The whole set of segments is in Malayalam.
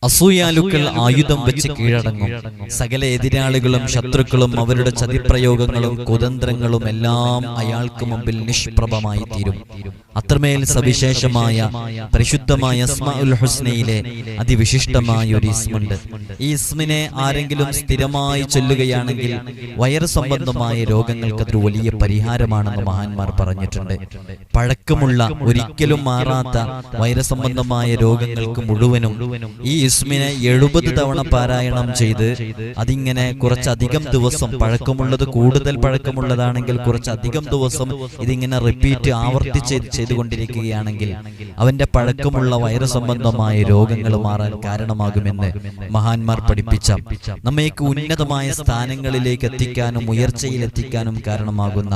അസൂയാലുക്കൾ ആയുധം വെച്ച് കീഴടങ്ങും. സകല എതിരാളികളും ശത്രുക്കളും അവരുടെ ചതിപ്രയോഗങ്ങളും കുതന്ത്രങ്ങളും എല്ലാം അയാൾക്ക് മുമ്പിൽ നിഷ്പ്രഭമായി തീരും. അത്രമേൽ സവിശേഷമായ പരിശുദ്ധമായ അസ്മാഉൽ ഹുസ്നയിലെ അതിവിശിഷ്ടമായ ഒരു ഇസ്മുണ്ട്. ഈ ഇസ്മിനെ ആരെങ്കിലും സ്ഥിരമായി ചൊല്ലുകയാണെങ്കിൽ വയറ് സംബന്ധമായ രോഗങ്ങൾക്ക് അതൊരു വലിയ പരിഹാരമാണെന്ന് മഹാന്മാർ പറഞ്ഞിട്ടുണ്ട്. പഴക്കമുള്ള ഒരിക്കലും മാറാത്ത വയറ് സംബന്ധമായ രോഗങ്ങൾക്ക് മുഴുവനും ഈ ഇസ്മിനെ 70 തവണ പാരായണം ചെയ്ത് അതിങ്ങനെ കുറച്ചധികം ദിവസം, പഴക്കമുള്ളത് കൂടുതൽ പഴക്കമുള്ളതാണെങ്കിൽ കുറച്ചധികം ദിവസം ഇതിങ്ങനെ റിപ്പീറ്റ് ആവർത്തിച്ച് ചെയ്തുകൊണ്ടിരിക്കുകയാണെങ്കിൽ അവന്റെ പഴക്കമുള്ള വൈറസ് സംബന്ധമായ രോഗങ്ങൾ മാറാൻ കാരണമാകുമെന്ന് മഹാന്മാർ പഠിപ്പിച്ച, നമ്മയ്ക്ക് ഉന്നതമായ സ്ഥാനങ്ങളിലേക്ക് എത്തിക്കാനും ഉയർച്ചയിൽ എത്തിക്കാനും കാരണമാകുന്ന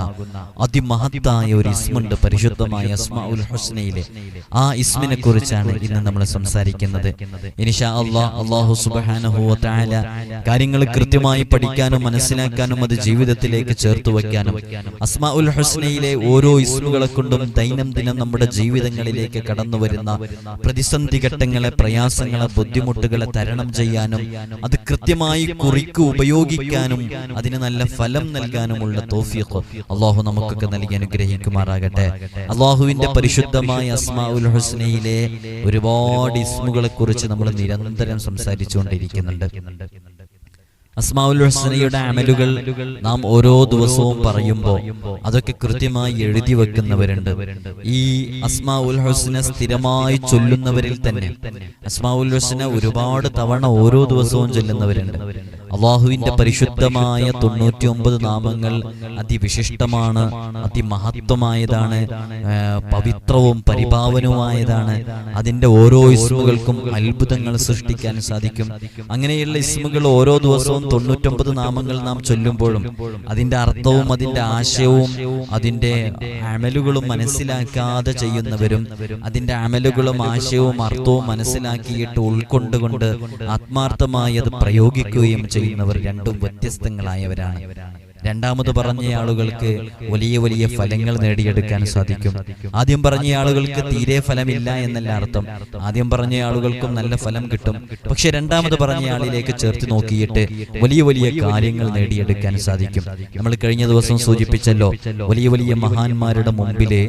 അതിമഹത്തായ ഒരു ഇസ്മുണ്ട് പരിശുദ്ധമായ അസ്മാഉൽ ഹുസ്നയിലെ. ആ ഇസ്മിനെ കുറിച്ചാണ് ഇന്ന് നമ്മൾ സംസാരിക്കുന്നത്. ഇൻഷാ അല്ലാഹു സുബ്ഹാനഹു വ തആല കാര്യങ്ങൾ കൃത്യമായി പഠിക്കാനും മനസ്സിലാക്കാനും അത് ജീവിതത്തിലേക്ക് ചേർത്ത് വയ്ക്കാനും അസ്മാഉൽ ഹുസ്നയിലെ ഓരോ ഇസ്മുകളെ കൊണ്ടും ദൈനംദിനം നമ്മുടെ ജീവിതങ്ങളിലേക്ക് കടന്നു വരുന്ന പ്രതിസന്ധി ഘട്ടങ്ങളെ, പ്രയാസങ്ങളെ, ബുദ്ധിമുട്ടുകളെ തരണം ചെയ്യാനും അത് കൃത്യമായി കുറിക്ക് ഉപയോഗിക്കാനും അതിന് നല്ല ഫലം നൽകാനുമുള്ള തൗഫീഖ് അല്ലാഹു നമുക്കൊക്കെ നൽകി അനുഗ്രഹിക്കുമാറാകട്ടെ. അല്ലാഹുവിന്റെ പരിശുദ്ധമായ അസ്മാഉൽ ഹുസ്നയിലെ ഒരുപാട് ഇസ്മുകളെ കുറിച്ച് നമ്മൾ നിരന്തരം സംസാരിച്ചുകൊണ്ടിരിക്കുന്നുണ്ട്. അസ്മാഉൽ ഹുസ്നയുടെ അമലുകൾ നാം ഓരോ ദിവസവും പറയുമ്പോൾ അതൊക്കെ കൃത്യമായി എഴുതി വെക്കുന്നവരുണ്ട്. ഈ അസ്മാഉൽ ഹുസ്ന സ്ഥിരമായി ചൊല്ലുന്നവരിൽ തന്നെ അസ്മാഉൽ ഹുസ്ന ഒരുപാട് തവണ ഓരോ ദിവസവും ചൊല്ലുന്നവരുണ്ട്. അല്ലാഹുവിന്റെ പരിശുദ്ധമായ 99 നാമങ്ങൾ അതിവിശിഷ്ടമാണ്, അതിമഹത്വമായതാണ്, പവിത്രവും പരിപാവനവുമായതാണ്. അതിന്റെ ഓരോ ഇസ്മുകൾക്കും അത്ഭുതങ്ങൾ സൃഷ്ടിക്കാൻ സാധിക്കും. അങ്ങനെയുള്ള ഇസ്മുകൾ ഓരോ ദിവസവും 99 നാമങ്ങൾ നാം ചൊല്ലുമ്പോഴും അതിന്റെ അർത്ഥവും അതിന്റെ ആശയവും അതിന്റെ അമലുകളും മനസ്സിലാക്കാതെ ചെയ്യുന്നവരും അതിന്റെ അമലുകളും ആശയവും അർത്ഥവും മനസ്സിലാക്കിയിട്ട് ഉൾക്കൊണ്ടുകൊണ്ട് ആത്മാർത്ഥമായി അത് പ്രയോഗിക്കുകയും ചെയ്യുന്നവർ രണ്ടും വ്യത്യസ്തങ്ങളായവരാണ്. രണ്ടാമത് പറഞ്ഞ ആളുകൾക്ക് വലിയ വലിയ ഫലങ്ങൾ നേടിയെടുക്കാൻ സാധിക്കും. ആദ്യം പറഞ്ഞ ആളുകൾക്ക് തീരെ ഫലമില്ല എന്നല്ല അർത്ഥം. ആദ്യം പറഞ്ഞ ആളുകൾക്കും നല്ല ഫലം കിട്ടും. പക്ഷെ രണ്ടാമത് പറഞ്ഞ ആളിലേക്ക് ചേർത്ത് നോക്കിയിട്ട് വലിയ വലിയ കാര്യങ്ങൾ നേടിയെടുക്കാൻ സാധിക്കും. നമ്മൾ കഴിഞ്ഞ ദിവസം സൂചിപ്പിച്ചല്ലോ, വലിയ വലിയ മഹാന്മാരുടെ മുമ്പിലെ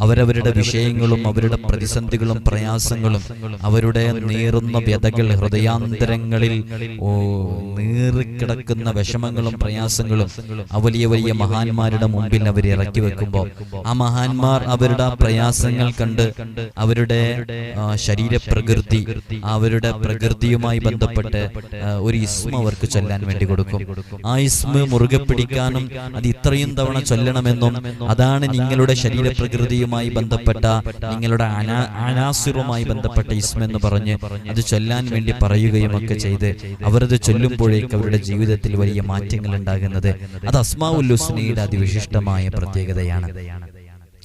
അവരവരുടെ വിഷയങ്ങളും അവരുടെ പ്രതിസന്ധികളും പ്രയാസങ്ങളും അവരുടെ നീറുന്ന വ്യതകൾ, ഹൃദയാന്തരങ്ങളിൽ നീറിക്കിടക്കുന്ന വിഷമങ്ങളും പ്രയാസങ്ങളും വലിയ വലിയ മഹാന്മാരുടെ മുമ്പിൽ അവർ ഇറക്കി വെക്കുമ്പോൾ ആ മഹാന്മാർ അവരുടെ പ്രയാസങ്ങൾ കണ്ട് അവരുടെ ശരീരപ്രകൃതി, അവരുടെ പ്രകൃതിയുമായി ബന്ധപ്പെട്ട് ഒരു ഇസ്മ അവർക്ക് ചൊല്ലാൻ വേണ്ടി കൊടുക്കും. ആ ഇസ്മ മുറുകെ പിടിക്കാനും അത് ഇത്രയും തവണ ചൊല്ലണമെന്നും അതാണ് നിങ്ങളുടെ ശരീരപ്രകൃതിയുമായി ബന്ധപ്പെട്ട, നിങ്ങളുടെ അനാസിറുമായി ബന്ധപ്പെട്ട ഇസ്മ എന്ന് പറഞ്ഞ് അത് ചൊല്ലാൻ വേണ്ടി പറയുകയും ഒക്കെ ചെയ്ത് അവരത് ചൊല്ലുമ്പോഴേക്ക് അവരുടെ ജീവിതത്തിൽ വലിയ മാറ്റങ്ങൾ ഉണ്ടാകുന്നത് അത് അസ്മാഉൽ ഹുസ്നയുടെ അതിവിശിഷ്ടമായ പ്രത്യേകതയാണ്.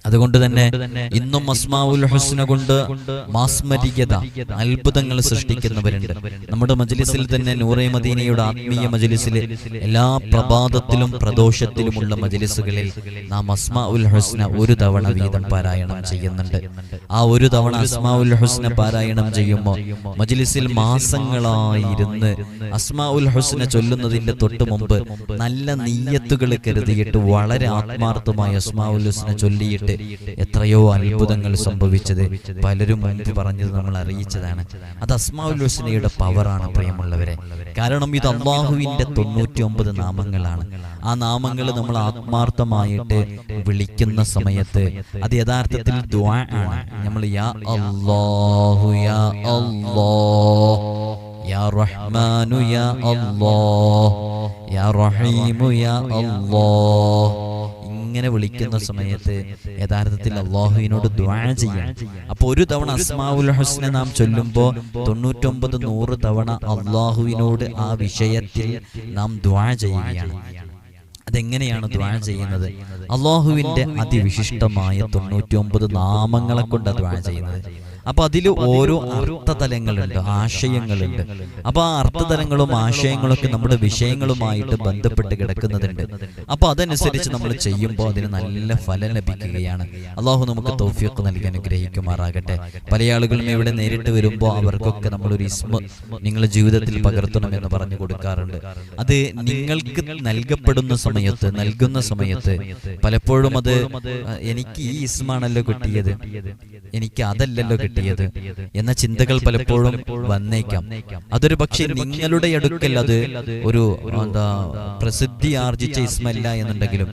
അതുകൊണ്ട് തന്നെ ഇന്നും അസ്മാഉൽ ഹുസ്ന കൊണ്ട് മാസ്മരികത, അത്ഭുതങ്ങൾ സൃഷ്ടിക്കുന്നവരുണ്ട്. നമ്മുടെ മജ്ലിസിൽ തന്നെ നൂറെ മദീനയുടെ ആത്മീയ മജ്ലിസിൽ എല്ലാ പ്രഭാതത്തിലും പ്രദോഷത്തിലുമുള്ള മജ്ലിസുകളിൽ നാം അസ്മാഉൽ ഹുസ്ന ഒരു തവണ വീതം പാരായണം ചെയ്യുന്നുണ്ട്. ആ ഒരു തവണ അസ്മാഉൽ ഹുസ്ന പാരായണം ചെയ്യുമ്പോൾ മജ്ലിസിൽ മാസങ്ങളായിരുന്ന് അസ്മാഉൽ ഹുസ്ന ചൊല്ലുന്നതിന്റെ തൊട്ട് മുമ്പ് നല്ല നിയ്യത്തുകൾ കരുതിയിട്ട് വളരെ ആത്മാർത്ഥമായി അസ്മാഉൽ ഹുസ്ന ചൊല്ലിയിട്ട് എത്രയോ അത്ഭുതങ്ങൾ സംഭവിച്ചത് പലരും മുൻപ് പറഞ്ഞത് നമ്മൾ അറിയിച്ചതാണ്. അത് അസ്മാഉൽ ഹുസ്നയുടെ പവറാണ് പ്രിയമുള്ളവരെ. കാരണം ഇത് അല്ലാഹുവിന്റെ 99 നാമങ്ങളാണ്. ആ നാമങ്ങൾ നമ്മൾ ആത്മാർത്ഥമായിട്ട് വിളിക്കുന്ന സമയത്ത് അത് യഥാർത്ഥത്തിൽ ദുആ ആണ്. നമ്മൾ യാ അല്ലാഹു യാ അല്ലാഹ്, യാ റഹ്മാനു യാ അല്ലാഹ്, യാ റഹീമു യാ അല്ലാഹ് ഇങ്ങനെ വിളിക്കുന്ന സമയത്ത് യഥാർത്ഥത്തിൽ അല്ലാഹുവിനോട് ദുആ ചെയ്യാം. അപ്പൊ ഒരു തവണ അസ്മാഉൽ ഹുസ്ന നാം ചൊല്ലുമ്പോൾ 99 100 തവണ അല്ലാഹുവിനോട് ആ വിഷയത്തിൽ നാം ദുആ ചെയ്യുകയാണ്. അതെങ്ങനെയാണ് ദുആ ചെയ്യുന്നത്? അല്ലാഹുവിന്റെ അതിവിശിഷ്ടമായ 99 നാമങ്ങളെ കൊണ്ട് ദുആ ചെയ്യുന്നത്. അപ്പൊ അതിൽ ഓരോ അർത്ഥതലങ്ങളുണ്ട്, ആശയങ്ങളുണ്ട്. അപ്പൊ ആ അർത്ഥതലങ്ങളും ആശയങ്ങളൊക്കെ നമ്മുടെ വിഷയങ്ങളുമായിട്ട് ബന്ധപ്പെട്ട് കിടക്കുന്നതുണ്ട്. അപ്പൊ അതനുസരിച്ച് നമ്മൾ ചെയ്യുമ്പോൾ അതിന് നല്ല ഫലം ലഭിക്കുകയാണ്. അള്ളാഹു നമുക്ക് തൗഫീഖ് നൽകി അനുഗ്രഹിക്കുമാറാകട്ടെ. പല ആളുകളും ഇവിടെ നേരിട്ട് വരുമ്പോൾ അവർക്കൊക്കെ നമ്മളൊരു ഇസ്മ നിങ്ങളുടെ ജീവിതത്തിൽ പകർത്തണമെന്ന് പറഞ്ഞു കൊടുക്കാറുണ്ട്. അത് നിങ്ങൾക്ക് നൽകുന്ന സമയത്ത് പലപ്പോഴും അത് എനിക്ക് ഈ ഇസ്മാണല്ലോ കിട്ടിയത്, എനിക്ക് അതല്ലല്ലോ കിട്ടിയത് എന്ന ചിന്തകൾ പലപ്പോഴും വന്നേക്കാം. അതൊരു പക്ഷേ നിങ്ങളുടെ അടുക്കൽ അത് ഒരു പ്രസിദ്ധി ആർജിച്ച ഇസ്മല്ല എന്നുണ്ടെങ്കിലും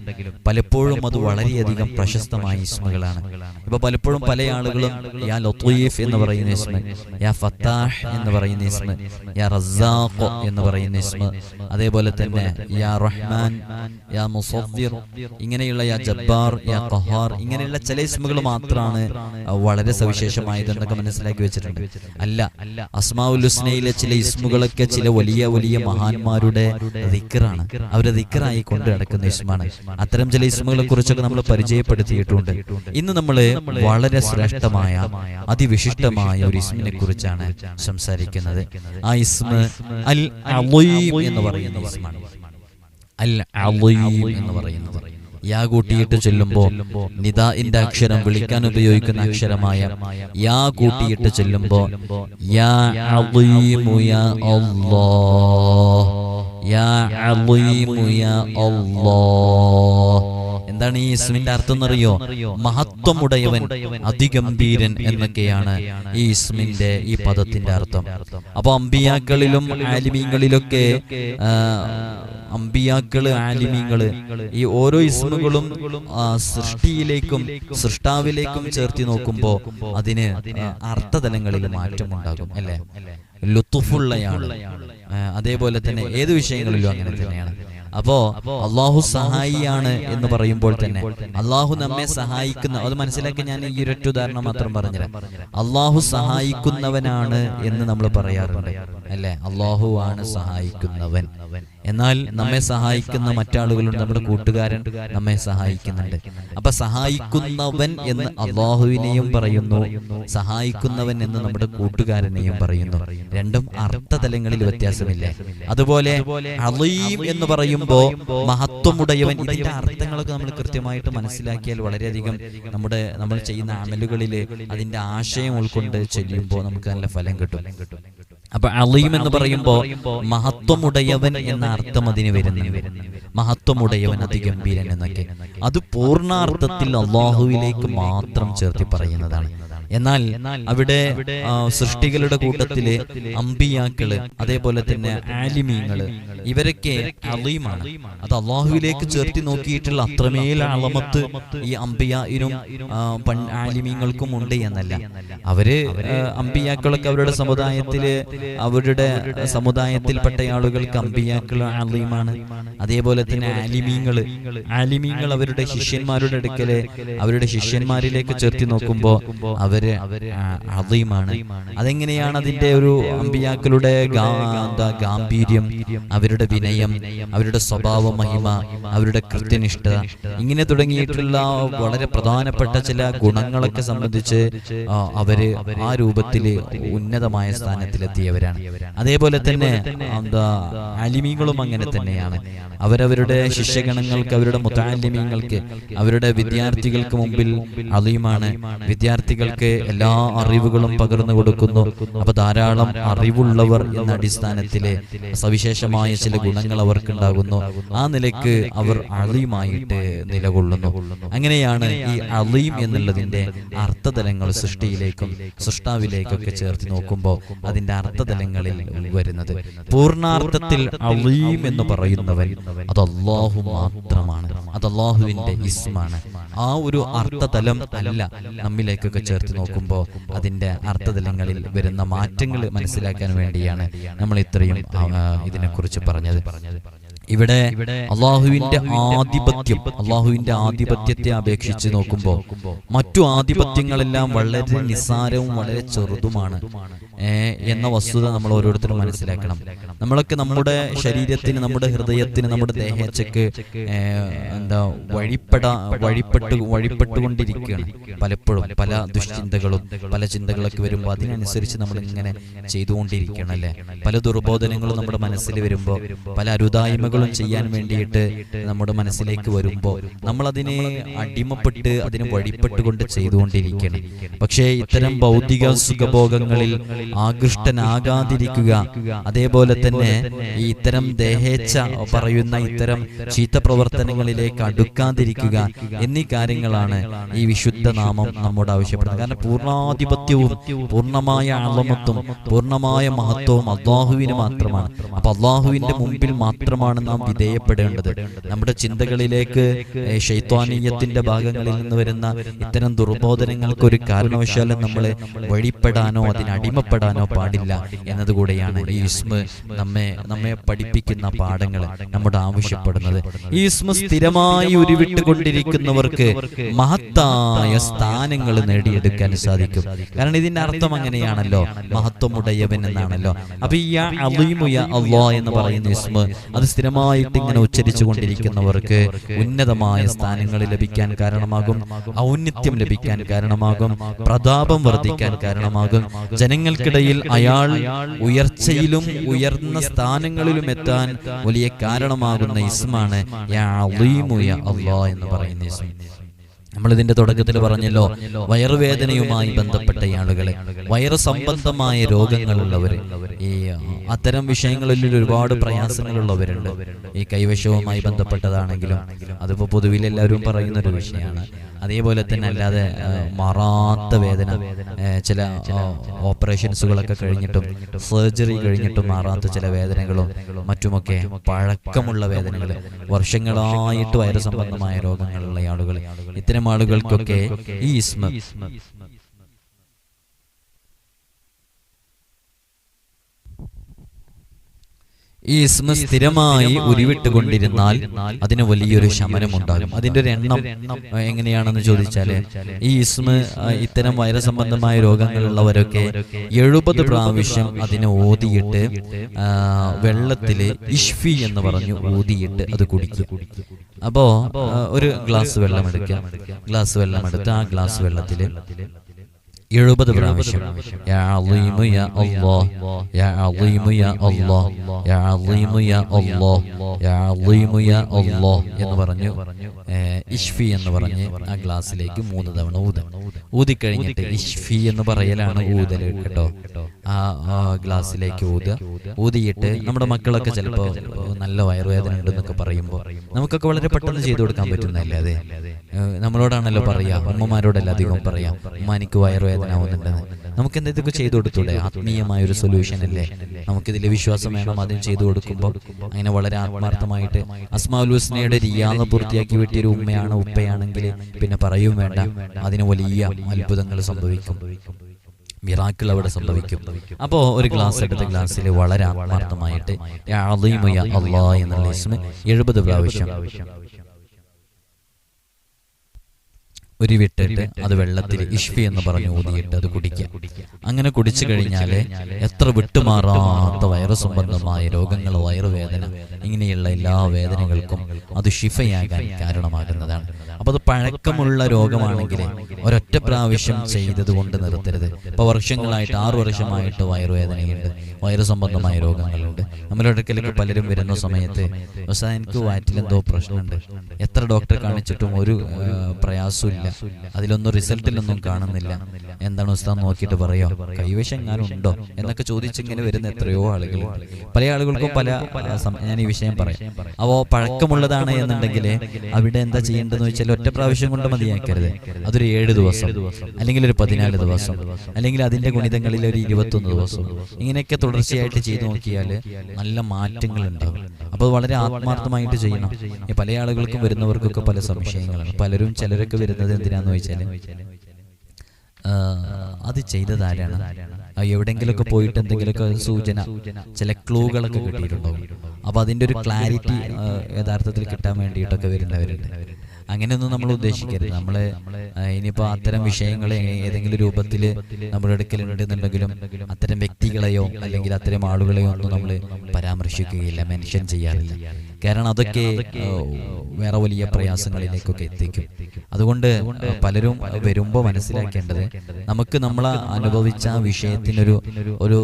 പലപ്പോഴും അത് വളരെയധികം പ്രശസ്തമായ ഇസ്മുകളാണ്. ഇപ്പൊ പലപ്പോഴും പല ആളുകളും യാ ലത്തീഫ് എന്ന് പറയുന്ന ഇസ്മ, യാ ഫത്താഹ് എന്ന് പറയുന്ന ഇസ്മ, യാ റസാഖ് എന്ന് പറയുന്ന ഇസ്മ, അതേപോലെ തന്നെ യാ റഹ്മാൻ, യാ മുസവ്വിർ, ഇങ്ങനെയുള്ള യാ ജബ്ബാർ, യാ ഖഹാർ, ഇങ്ങനെയുള്ള ചില ഇസ്മുകൾ മാത്രമാണ് വളരെ സവിശേഷമായത് എന്നൊക്കെ മനസ്സിലാക്കി വെച്ചിട്ടുണ്ട്. അല്ല, അസ്മാഉൽ ഹുസ്നയിലെ ചില ഇസ്മുകളൊക്കെ ചില വലിയ വലിയ മഹാന്മാരുടെ ദിക്റാണ്, അവരുടെ ദിക്റായി കൊണ്ട് നടക്കുന്ന ഇസ്മാണ്. അത്തരം ചില ഇസ്മുകളെ കുറിച്ചൊക്കെ നമ്മൾ പരിചയപ്പെടുത്തിയിട്ടുണ്ട്. ഇന്ന് നമ്മൾ വളരെ ശ്രേഷ്ഠമായ അതിവിശിഷ്ടമായ ഒരു ഇസ്മിനെ കുറിച്ചാണ് സംസാരിക്കുന്നത്. ആ ഇസ്മ അൽ അളീം എന്ന് പറയുന്ന ഇസ്മാണ്. അൽ അളീം എന്ന് പറയുന്നത് യാ കൂട്ടിയിട്ട് ചൊല്ലുമ്പോൾ നിദാഇന്റെ അക്ഷരം വിളിക്കാൻ ഉപയോഗിക്കുന്ന അക്ഷരമായ യാ കൂട്ടിയിട്ട് ചൊല്ലുമ്പോൾ യാ അളീമു യാ അല്ലാഹ്, യാ അളീമു യാ അല്ലാഹ്. എന്താണ് ഈ ഇസ്മിന്റെ അർത്ഥം എന്നറിയോ? മഹത്വമുടയവൻ, അതിഗംഭീരൻ എന്നൊക്കെയാണ് ഈ ഇസ്മിന്റെ ഈ പദത്തിന്റെ അർത്ഥം. അപ്പൊ അമ്പിയാക്കളിലും ആലിമീങ്ങളിലൊക്കെ അമ്പിയാക്കള് ആലിമീങ്ങള് ഈ ഓരോ ഇസ്മുകളും സൃഷ്ടിയിലേക്കും സൃഷ്ടാവിലേക്കും ചേർത്തി നോക്കുമ്പോ അതിന് അർത്ഥതലങ്ങളിൽ മാറ്റമുണ്ടാകും അല്ലെ. ലുത്തുഫുള്ളയാണ്, അതേപോലെ തന്നെ ഏത് വിഷയങ്ങളിലും അങ്ങനെ തന്നെയാണ്. അപ്പോ അള്ളാഹു സഹായിയാണ് എന്ന് പറയുമ്പോൾ തന്നെ അള്ളാഹു നമ്മെ സഹായിക്കുന്ന, അത് മനസ്സിലാക്കി ഞാൻ ഈ ഒരൊറ്റ ഉദാഹരണം മാത്രം പറഞ്ഞുതരാം. അള്ളാഹു സഹായിക്കുന്നവനാണ് എന്ന് നമ്മൾ പറയാറുണ്ട് അല്ലെ. അള്ളാഹു ആണ് സഹായിക്കുന്നവൻ. എന്നാൽ നമ്മെ സഹായിക്കുന്ന മറ്റാളുകളുണ്ട്, നമ്മുടെ കൂട്ടുകാരൻ നമ്മെ സഹായിക്കുന്നുണ്ട്. അപ്പൊ സഹായിക്കുന്നവൻ എന്ന് അള്ളാഹുവിനെയും പറയുന്നു, സഹായിക്കുന്നവൻ എന്ന് നമ്മുടെ കൂട്ടുകാരനെയും പറയുന്നു. രണ്ടും അർത്ഥതലങ്ങളിൽ വ്യത്യാസമില്ലേ. അതുപോലെ അളീം എന്ന് പറയുമ്പോ മഹത്വമുടയവൻ, ഇതിന്റെ അർത്ഥങ്ങളൊക്കെ നമ്മൾ കൃത്യമായിട്ട് മനസ്സിലാക്കിയാൽ വളരെയധികം നമ്മൾ ചെയ്യുന്ന അമലുകളിൽ അതിന്റെ ആശയം ഉൾക്കൊണ്ട് ചെല്ലുമ്പോൾ നമുക്ക് നല്ല ഫലം കിട്ടും. അപ്പൊ അളീം എന്ന് പറയുമ്പോ മഹത്വമുടയവൻ എന്ന അർത്ഥം അതിന് വരുന്നുണ്ട്. മഹത്വമുടയവൻ, അതിഗംഭീരൻ എന്നൊക്കെ അത് പൂർണ്ണാർത്ഥത്തിൽ അള്ളാഹുവിലേക്ക് മാത്രം ചേർത്തി പറയുന്നതാണ്. എന്നാൽ അവിടെ സൃഷ്ടികളുടെ കൂട്ടത്തില് അമ്പിയാക്കള്, അതേപോലെ തന്നെ ആലിമീങ്ങള്, ഇവരൊക്കെ അളീമാണ്. അത് അള്ളാഹുവിലേക്ക് ചേർത്തി നോക്കിയിട്ടുള്ള അത്രമേൽ അളമത്ത് ഈ അമ്പിയായിനും ആലിമീങ്ങൾക്കും ഉണ്ട് എന്നല്ല. അവര് അമ്പിയാക്കളൊക്കെ അവരുടെ സമുദായത്തിൽപ്പെട്ട ആളുകൾക്ക് അമ്പിയാക്കൾ അളീമാണ്. അതേപോലെ തന്നെ ആലിമീങ്ങൾ അവരുടെ ശിഷ്യന്മാരുടെ അടുക്കല്, അവരുടെ ശിഷ്യന്മാരിലേക്ക് ചേർത്തി നോക്കുമ്പോ അവര് അളീമാണ്. അതെങ്ങനെയാണ്? അതിന്റെ ഒരു അമ്പിയാക്കളുടെ ഗാംഭീര്യം, അവരുടെ വിനയം, അവരുടെ സ്വഭാവ മഹിമ, അവരുടെ കൃത്യനിഷ്ഠ, ഇങ്ങനെ തുടങ്ങിയിട്ടുള്ള വളരെ പ്രധാനപ്പെട്ട ചില ഗുണങ്ങളൊക്കെ സംബന്ധിച്ച് അവര് ആ രൂപത്തില് ഉന്നതമായ സ്ഥാനത്തിലെത്തിയവരാണ്. അതേപോലെ തന്നെ ആലിമീങ്ങളും അങ്ങനെ തന്നെയാണ്. അവരവരുടെ ശിഷ്യഗണങ്ങൾക്ക്, അവരുടെ മുതഅല്ലിമീങ്ങൾക്ക്, അവരുടെ വിദ്യാർത്ഥികൾക്ക് മുമ്പിൽ അളീമാണ്. വിദ്യാർത്ഥികൾക്ക് എല്ലാ അറിവുകളും പകർന്നു കൊടുക്കുന്നു. അപ്പൊ ധാരാളം അറിവുള്ളവർ എന്ന അടിസ്ഥാനത്തിലെ സവിശേഷമായ ചില ഗുണങ്ങൾ അവർക്കുണ്ടാകുന്നു. ആ നിലയ്ക്ക് അവർ അളീമായിട്ട് നിലകൊള്ളുന്നു. അങ്ങനെയാണ് ഈ അളീം എന്നുള്ളതിന്റെ അർത്ഥതലങ്ങൾ സൃഷ്ടിയിലേക്കും സൃഷ്ടാവിലേക്കൊക്കെ ചേർത്ത് നോക്കുമ്പോൾ അതിന്റെ അർത്ഥതലങ്ങളിൽ വരുന്നത്. പൂർണ്ണാർത്ഥത്തിൽ അളീം എന്ന് പറയുന്നവൻ അത് അല്ലാഹു മാത്രമാണ്, അത് അല്ലാഹുവിന്റെ ഇസ്മാണ്. ആ ഒരു അർത്ഥതലം അല്ല നമ്മിലേക്കൊക്കെ ചേർത്ത് നോക്കുമ്പോൾ അതിന്റെ അർത്ഥതലങ്ങളിൽ വരുന്ന മാറ്റങ്ങൾ മനസ്സിലാക്കാൻ വേണ്ടിയാണ് നമ്മൾ ഇത്രയും ഇതിനെക്കുറിച്ച് പറഞ്ഞത്. ഇവിടെ അള്ളാഹുവിന്റെ ആധിപത്യത്തെ അപേക്ഷിച്ച് നോക്കുമ്പോൾ മറ്റു ആധിപത്യങ്ങളെല്ലാം വളരെ നിസ്സാരവും വളരെ ചെറുതുമാണ് എന്ന വസ്തുത നമ്മൾ ഓരോരുത്തരും മനസ്സിലാക്കണം. നമ്മളൊക്കെ നമ്മുടെ ശരീരത്തിന്, നമ്മുടെ ഹൃദയത്തിന്, നമ്മുടെ ദേഹേച്ഛക്ക് വഴിപ്പെട്ടുകൊണ്ടിരിക്കുകയാണ്. പലപ്പോഴും പല ദുശ്ചിന്തകളും പല ചിന്തകളൊക്കെ വരുമ്പോൾ അതിനനുസരിച്ച് നമ്മൾ ഇങ്ങനെ ചെയ്തുകൊണ്ടിരിക്കണം അല്ലേ. പല ദുർബോധനങ്ങളും നമ്മുടെ മനസ്സിൽ വരുമ്പോൾ, പല അരുതായ്മകളും ചെയ്യാൻ വേണ്ടിയിട്ട് നമ്മുടെ മനസ്സിലേക്ക് വരുമ്പോൾ നമ്മൾ അതിനെ അടിമപ്പെട്ട് അതിന് വഴിപ്പെട്ടുകൊണ്ട് ചെയ്തുകൊണ്ടിരിക്കണം. പക്ഷേ ഇത്തരം ഭൗതിക സുഖഭോഗങ്ങളിൽ ആകൃഷ്ടനാകാതിരിക്കുക, അതേപോലെ തന്നെ ഈ ഇത്തരം ദേഹേച്ഛ പറയുന്ന ഇത്തരം ചീത്ത പ്രവർത്തനങ്ങളിലേക്ക് അടുക്കാതിരിക്കുക എന്നീ കാര്യങ്ങളാണ് ഈ വിശുദ്ധ നാമം നമ്മോട് ആവശ്യപ്പെടുന്നത്. കാരണം പൂർണ്ണാധിപത്യവും പൂർണ്ണമായ അളമത്തും പൂർണ്ണമായ മഹത്വവും അല്ലാഹുവിന് മാത്രമാണ്. അപ്പൊ അല്ലാഹുവിന്റെ മുമ്പിൽ മാത്രമാണ് നാം വിധേയപ്പെടേണ്ടത്. നമ്മുടെ ചിന്തകളിലേക്ക് ശൈത്വാനീയത്തിന്റെ ഭാഗങ്ങളിൽ നിന്ന് വരുന്ന ഇത്തരം ദുർബോധനങ്ങൾക്ക് ഒരു കാരണവശാലും നമ്മളെ വഴിപ്പെടാനോ അതിനടിമപ്പെടാനോ പാടില്ല എന്നതുകൂടെയാണ് ഈ ഇസ്മ നമ്മെ പഠിപ്പിക്കുന്ന പാഠങ്ങൾ നമ്മോട് ആവശ്യപ്പെടുന്നത്. ഈ ഇസ്മ സ്ഥിരമായി ഉരുവിട്ടുകൊണ്ടിരിക്കുന്നവർക്ക് മഹത്തായ സ്ഥാനങ്ങൾ നേടിയെടുക്കാൻ സാധിക്കും. കാരണം ഇതിന്റെ അർത്ഥം അങ്ങനെയാണല്ലോ, മഹത്വമുടയവൻ എന്നാണല്ലോ. അപ്പൊ ഈ അലീമു യാ അല്ലാഹ് എന്ന് പറയുന്ന ഇസ്മ അത് സ്ഥിരമായിട്ട് ഇങ്ങനെ ഉച്ചരിച്ചു കൊണ്ടിരിക്കുന്നവർക്ക് ഉന്നതമായ സ്ഥാനങ്ങൾ ലഭിക്കാൻ കാരണമാകും, ഔന്നിത്യം ലഭിക്കാൻ കാരണമാകും, പ്രതാപം വർദ്ധിക്കാൻ കാരണമാകും. ജനങ്ങൾക്കിടയിൽ അയാൾ ഉയർച്ചയിലും ഉയർന്ന സ്ഥാനങ്ങളിലും എത്താൻ വലിയ കാരണമാകുന്ന ഇസ്മാണ് യാ അലീമു യാ അല്ലാഹ് എന്ന് പറയുന്ന ഇസ്മ. നമ്മളിതിന്റെ തുടക്കത്തിൽ പറഞ്ഞല്ലോ, വയറുവേദനയുമായി ബന്ധപ്പെട്ട ആളുകളെ, വയറ് സംബന്ധമായ രോഗങ്ങളുള്ളവര്, ഈ അത്തരം വിഷയങ്ങളിൽ ഒരുപാട് പ്രയാസങ്ങളുള്ളവരുണ്ട്. ഈ കൈവശവുമായി ബന്ധപ്പെട്ടതാണെങ്കിലും അതിപ്പോ പൊതുവിൽ എല്ലാവരും പറയുന്ന ഒരു വിഷയമാണ്. അതേപോലെ തന്നെ അല്ലാതെ മാറാത്ത വേദന, ചില ഓപ്പറേഷൻസുകളൊക്കെ കഴിഞ്ഞിട്ടും സർജറി കഴിഞ്ഞിട്ടും മാറാത്ത ചില വേദനകളും മറ്റുമൊക്കെ, പഴക്കമുള്ള വേദനകൾ, വർഷങ്ങളായിട്ട് വയറ് സംബന്ധമായ രോഗങ്ങളുള്ള ആളുകൾ, ഇത്തരം ആളുകൾക്കൊക്കെ ഈ ഇസ്മ സ്ഥിരമായി ഉരുവിട്ടുകൊണ്ടിരുന്നാൽ അതിന് വലിയൊരു ശമനമുണ്ടാകും. അതിന്റെ ഒരു എണ്ണം എങ്ങനെയാണെന്ന് ചോദിച്ചാല്, ഈ ഇസ്മ ഇത്തരം വൈറസ് സംബന്ധമായ രോഗങ്ങളുള്ളവരൊക്കെ 70 പ്രാവശ്യം അതിനെ ഓതിയിട്ട് വെള്ളത്തില് ഇഷ്ഫി എന്ന് പറഞ്ഞു ഊതിയിട്ട് അത് കുടിക്കുക. അപ്പോ ഒരു ഗ്ലാസ് വെള്ളം എടുക്കുക. ഗ്ലാസ് വെള്ളം എടുത്ത് ആ ഗ്ലാസ് വെള്ളത്തില് 70 പ്രാവശ്യം യാ അലീമു യാ അല്ലാഹ്, യാ അലീമു യാ അല്ലാഹ്, യാ അലീമു യാ അല്ലാഹ്, യാ അലീമു യാ അല്ലാഹ് എന്ന് പറഞ്ഞു ഇഷ്ഫി എന്ന് പറഞ്ഞ് ആ ഗ്ലാസ്സിലേക്ക് 3 തവണ ഊതിക്കഴിഞ്ഞിട്ട്, ഇഷ്ഫി എന്ന് പറയലാണ് ഊതൽ കേട്ടോ, ആ ഗ്ലാസ്സിലേക്ക് ഊതിയിട്ട് നമ്മുടെ മക്കളൊക്കെ ചിലപ്പോ നല്ല വയറുവേദന ഉണ്ടെന്നൊക്കെ പറയുമ്പോൾ നമുക്കൊക്കെ വളരെ പെട്ടെന്ന് ചെയ്തു കൊടുക്കാൻ പറ്റുന്നതല്ലേ. അതെ, നമ്മളോടാണല്ലോ പറയാ, ഉമ്മമാരോടല്ല അധികം പറയാം, ഉമ്മ എനിക്ക് വയറുവേദന ആവുന്നുണ്ടെന്ന്. നമുക്ക് എന്തെങ്കിലും ചെയ്തു കൊടുത്തൂടെ? ആത്മീയമായ ഒരു സൊല്യൂഷൻ അല്ലേ. നമുക്കിതിൽ വിശ്വാസം വേണം. ആദ്യം ചെയ്തു കൊടുക്കുമ്പോൾ അങ്ങനെ വളരെ ആത്മാർത്ഥമായിട്ട് അസ്മാഉൽ ഹുസ്നയുടെ റിയാദ പൂർത്തിയാക്കി വിട്ടിയൊരു ഉമ്മയാണ് ഉപ്പയാണെങ്കിൽ പിന്നെ പറയും വേണ്ട, അതിന് വലിയ അത്ഭുതങ്ങൾ സംഭവിക്കും, മിറാക്കിൾ അവിടെ സംഭവിക്കും. അപ്പോ ഒരു ഗ്ലാസ് എടുത്ത ഗ്ലാസ്സിൽ വളരെ ആത്മാർത്ഥമായിട്ട് യാ അലീമു യാ അല്ലാഹ് എന്നുള്ള ഇസ്മ 70 പ്രാവശ്യം ഉരുവിട്ടിട്ട് അത് വെള്ളത്തിൽ ഇഷ്ഫി എന്ന് പറഞ്ഞു ഊതിയിട്ട് അത് കുടിക്കുക. അങ്ങനെ കുടിച്ചു കഴിഞ്ഞാല് എത്ര വിട്ടുമാറാത്ത വയറു സംബന്ധമായ രോഗങ്ങൾ, വയറുവേദന, ഇങ്ങനെയുള്ള എല്ലാ വേദനകൾക്കും അത് ഷിഫയാകാൻ കാരണമാകുന്നതാണ്. അപ്പൊ അത് പഴക്കമുള്ള രോഗമാണെങ്കിൽ ഒരൊറ്റ പ്രാവശ്യം ചെയ്തത് കൊണ്ട് നിർത്തരുത്. ഇപ്പൊ വർഷങ്ങളായിട്ട് 6 വർഷമായിട്ട് വയറുവേദനയുണ്ട്, വയറു സംബന്ധമായ രോഗങ്ങളുണ്ട്. നമ്മുടെ അടുക്കലേക്ക് പലരും വരുന്ന സമയത്ത് എനിക്ക് വയറ്റിലെന്തോ പ്രശ്നമുണ്ട്, എത്ര ഡോക്ടറെ കാണിച്ചിട്ടും ഒരു പ്രയാസവും ഇല്ല, അതിലൊന്നും റിസൾട്ടിലൊന്നും കാണുന്നില്ല, എന്താണ് ഉസ്താദ് നോക്കിയിട്ട് പറയോ, കൈവശം എങ്ങാനും ഉണ്ടോ എന്നൊക്കെ ചോദിച്ചിങ്ങനെ വരുന്ന എത്രയോ ആളുകൾ. പല ആളുകൾക്കും പല, ഞാൻ ഈ വിഷയം പറയാം. അപ്പോ പഴക്കമുള്ളതാണ് എന്നുണ്ടെങ്കിൽ അവിടെ എന്താ ചെയ്യേണ്ടതെന്ന് വെച്ചാൽ ഒറ്റ പ്രാവശ്യം കൊണ്ട് മതിയാക്കരുത്. അതൊരു 7 ദിവസം അല്ലെങ്കിൽ ഒരു 14 ദിവസം അല്ലെങ്കിൽ അതിന്റെ ഗുണിതങ്ങളിൽ ഒരു 21 ദിവസം ഇങ്ങനെയൊക്കെ തുടർച്ചയായിട്ട് ചെയ്തു നോക്കിയാൽ നല്ല മാറ്റങ്ങൾ ഉണ്ടാകും. അപ്പോൾ വളരെ ആത്മാർത്ഥമായിട്ട് ചെയ്യണം. പല ആളുകൾക്കും വരുന്നവർക്കൊക്കെ പല സംശയങ്ങളാണ്. ചിലരൊക്കെ വരുന്നത് എന്തിനാന്ന് വെച്ചാൽ അത് ചെയ്തതാരാണ്, എവിടെയെങ്കിലുമൊക്കെ പോയിട്ട് എന്തെങ്കിലുമൊക്കെ സൂചന, ചില ക്ലൂകളൊക്കെ കിട്ടിയിട്ടുണ്ടാവും. അപ്പൊ അതിന്റെ ഒരു ക്ലാരിറ്റി യഥാർത്ഥത്തിൽ കിട്ടാൻ വേണ്ടിയിട്ടൊക്കെ വരുന്നവരുണ്ട്. അങ്ങനെയൊന്നും നമ്മൾ ഉദ്ദേശിക്കരുത്. നമ്മള് ഇനിയിപ്പോ അത്തരം വിഷയങ്ങൾ ഏതെങ്കിലും രൂപത്തിൽ നമ്മുടെ അടുക്കലുണ്ടെന്നുണ്ടെങ്കിലും അത്തരം വ്യക്തികളെയോ അല്ലെങ്കിൽ അത്തരം ആളുകളെയോ ഒന്നും നമ്മൾ പരാമർശിക്കുകയില്ല, മെൻഷൻ ചെയ്യാറില്ല. കാരണം അതൊക്കെ വേറെ വലിയ പ്രയാസങ്ങളിലേക്കൊക്കെ എത്തിക്കും. അതുകൊണ്ട് പലരും വരുമ്പോൾ മനസ്സിലാക്കേണ്ടത് നമുക്ക് നമ്മൾ അനുഭവിച്ച ആ വിഷയത്തിനൊരു ഒരു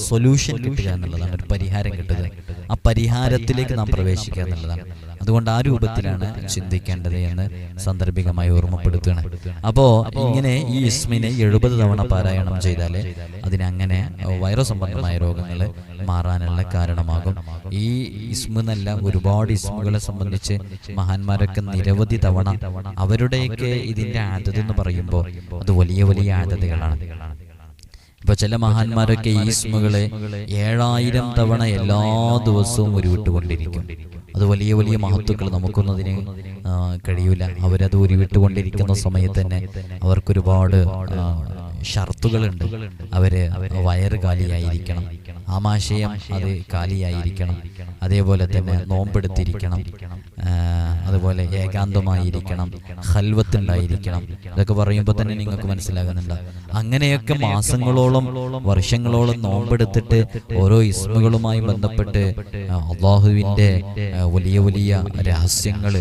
സൊല്യൂഷൻ കിട്ടുക എന്നുള്ളതാണ്, ഒരു പരിഹാരം കിട്ടുക. ആ പരിഹാരത്തിലേക്ക് നാം പ്രവേശിക്കുക എന്നുള്ളതാണ്. അതുകൊണ്ട് ആ രൂപത്തിലാണ് ചിന്തിക്കേണ്ടത് എന്ന് സാന്ദർഭികമായി ഓർമ്മപ്പെടുത്തുകയാണ്. അപ്പോ ഇങ്ങനെ ഈ ഇസ്മിനെ 70 തവണ പാരായണം ചെയ്താലേ അതിനങ്ങനെ വൈറസ് സംബന്ധമായ രോഗങ്ങൾ മാറാനുള്ള കാരണമാകും. ഈ ഇസ്മെന്നല്ല, ഒരുപാട് ഇസ്മുകളെ സംബന്ധിച്ച് മഹാന്മാരൊക്കെ നിരവധി തവണ അവരുടെയൊക്കെ ഇതിന്റെ ആദത്ത് എന്ന് പറയുമ്പോൾ അത് വലിയ വലിയ ആദത്തുകളാണ്. ഇപ്പൊ ചില മഹാന്മാരൊക്കെ ഈ ഇസ്മുകളെ 7000 തവണ എല്ലാ ദിവസവും ഉരുവിട്ടുകൊണ്ടിരിക്കും. അത് വലിയ വലിയ മഹത്വങ്ങൾ, നമുക്കൊന്നും അതിന് കഴിയൂല. അവരത് ഉരുവിട്ടുകൊണ്ടിരിക്കുന്ന സമയത്ത് തന്നെ അവർക്കൊരുപാട് ഷർത്തുകളുണ്ട്. അവര് വയറ് കാലിയായിരിക്കണം, ആമാശയം അത് കാലിയായിരിക്കണം, അതേപോലെ തന്നെ നോമ്പെടുത്തിരിക്കണം, അതുപോലെ ഏകാന്തമായിരിക്കണം, ഖൽവത്തുണ്ടായിരിക്കണം. ഇതൊക്കെ പറയുമ്പോൾ തന്നെ നിങ്ങൾക്ക് മനസ്സിലാകുന്നുണ്ട്. അങ്ങനെയൊക്കെ മാസങ്ങളോളം വർഷങ്ങളോളം നോമ്പെടുത്തിട്ട് ഓരോ ഇസ്മുകളുമായി ബന്ധപ്പെട്ട് അള്ളാഹുവിന്റെ വലിയ വലിയ രഹസ്യങ്ങൾ,